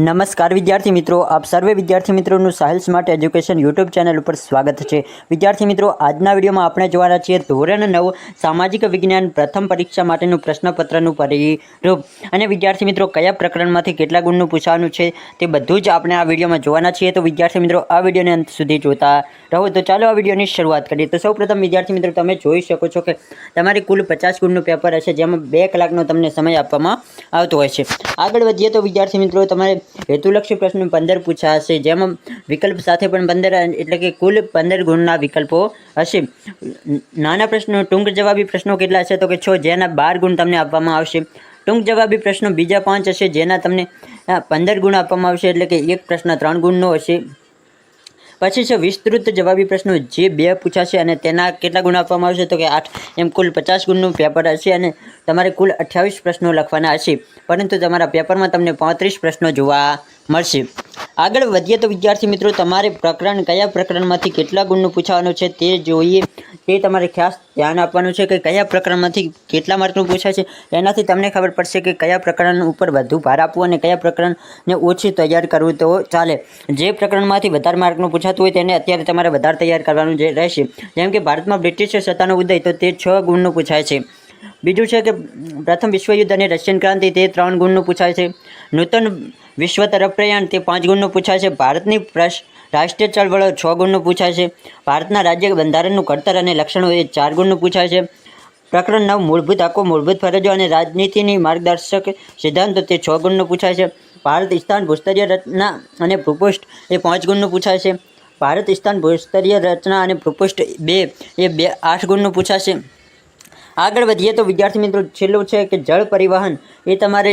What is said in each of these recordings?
નમસ્કાર વિદ્યાર્થી મિત્રો, આપ સર્વે વિદ્યાર્થી મિત્રોનું સાહેલ સ્માર્ટ એજ્યુકેશન યુટ્યુબ ચેનલ ઉપર સ્વાગત છે। વિદ્યાર્થી મિત્રો, આજના વિડીયોમાં આપણે જોવાના છીએ ધોરણ 9 સામાજિક વિજ્ઞાન પ્રથમ પરીક્ષા માટેનું પ્રશ્નપત્રનું પરિરૂપ અને વિદ્યાર્થી મિત્રો કયા પ્રકરણમાંથી કેટલા ગુણનું પૂછવાનું છે તે બધું જ આપણે આ વિડીયોમાં જોવાના છીએ। તો વિદ્યાર્થી મિત્રો, આ વિડીયોને અંત સુધી જોતા રહો। તો ચાલો આ વિડીયોની શરૂઆત કરીએ। તો સૌપ્રથમ વિદ્યાર્થી મિત્રો, તમે જોઈ શકો છો કે તમારી કુલ 50 ગુણનું પેપર હશે, જેમાં 2 કલાકનો તમને સમય આપવામાં આવતો હોય છે। આગળ વધીએ તો વિદ્યાર્થી મિત્રો, તમારે હેતુલક્ષી પ્રશ્નો 15 પૂછાશે, જેમાં વિકલ્પ સાથે પણ 15 એટલે કે કુલ 15 ગુણના વિકલ્પો હશે। નાના પ્રશ્નો ટૂંક જવાબી પ્રશ્નો કેટલા હશે તો કે 6, જેના 12 ગુણ તમને આપવામાં આવશે। ટૂંક જવાબી પ્રશ્નો બીજા 5 હશે, જેના તમને 15 ગુણ આપવામાં આવશે, એટલે કે એક પ્રશ્ન 3 ગુણનો હશે। પછી છે વિસ્તૃત જવાબી પ્રશ્નો, જે 2 પૂછાશે અને તેના કેટલા ગુણ આપવામાં આવશે તો કે 8, એમ કુલ 50 ગુણનું પેપર હશે અને તમારે કુલ 28 પ્રશ્નો લખવાના હશે, પરંતુ તમારા પેપરમાં તમને 35 પ્રશ્નો જોવા મળશે। આગળ વધીએ તો વિદ્યાર્થી મિત્રો, તમારે પ્રકરણ કયા પ્રકરણમાંથી કેટલા ગુણનું પૂછવાનું છે તે જોઈએ। તે તમારે ખાસ ધ્યાન આપવાનું છે કે કયા પ્રકરણમાંથી કેટલા માર્કનું પૂછાય છે, એનાથી તમને ખબર પડશે કે કયા પ્રકરણ ઉપર વધુ ભાર આપવું અને કયા પ્રકરણને ઓછી તૈયાર કરવું તો ચાલે। જે પ્રકરણમાંથી વધારે માર્કનું પૂછાતું હોય તેને અત્યારે તમારે વધારે તૈયાર કરવાનું જે રહેશે। જેમ કે ભારતમાં બ્રિટિશ સત્તાનો ઉદય, તો તે 6 ગુણનું પૂછાય છે। બીજું છે કે પ્રથમ વિશ્વયુદ્ધ અને રશિયન ક્રાંતિ, તે 3 ગુણનું પૂછાય છે। નૂતન વિશ્વ તરફ પ્રયાણ, તે 5 ગુણનું પૂછાય છે। ભારતની રાષ્ટ્રીય ચળવળો 6 ગુણનું પૂછાય છે। ભારતના રાજ્ય બંધારણનું ઘડતર અને લક્ષણો, એ 4 ગુણનું પૂછાય છે। પ્રકરણ 9 મૂળભૂત હકો, મૂળભૂત ફરજો અને રાજનીતિની માર્ગદર્શક સિદ્ધાંતો, તે 6 ગુણનું પૂછાય છે। ભારત સ્થાન ભૂસ્તરીય રચના અને ભૂપૃષ્ઠ, એ 5 ગુણનું પૂછાય છે। ભારત સ્થાન ભૂસ્તરીય રચના અને ભૂપૃષ્ઠ 2, એ 8 ગુણનું પૂછાશે। આગળ વધીએ તો વિદ્યાર્થી મિત્રો, છેલ્લું છે કે જળ પરિવહન, એ તમારે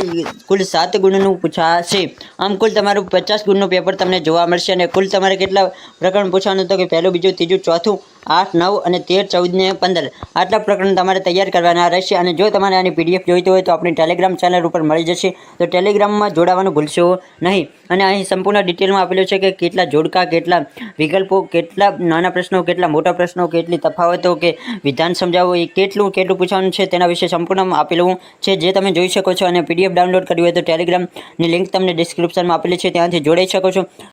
કુલ 7 ગુણનું પૂછાશે। આમ કુલ તમારું 50 ગુણનું પેપર તમને જોવા મળશે અને કુલ તમારે કેટલા પ્રકરણ પૂછવાનું તો કે પહેલું, બીજું, ત્રીજું, ચોથું, 8, 9 અને 13, 14 ને 15 આટલા પ્રકરણ તમારે તૈયાર કરવાના રહેશે। અને જો તમારે આની પીડીએફ જોઈતી હોય તો આપણી ટેલિગ્રામ ચેનલ ઉપર મળી જશે, તો ટેલિગ્રામમાં જોડાવાનું ભૂલશો નહીં। અને અહીં સંપૂર્ણ ડિટેલમાં આપેલું છે કે કેટલા જોડકા, કેટલા વિકલ્પો, કેટલા નાના પ્રશ્નો, કેટલા મોટા પ્રશ્નો, કેટલી તફાવતો કે વિધાન સમજાવો, એ કેટલું પૂછવાનું છે તેના વિશે સંપૂર્ણ આપેલું છે, જે તમે જોઈ શકો છો। અને પીડીએફ ડાઉનલોડ કરવી હોય તો ટેલિગ્રામની લિંક તમને ડિસ્ક્રિપ્શનમાં આપેલી છે, ત્યાંથી જોડાઈ શકો છો।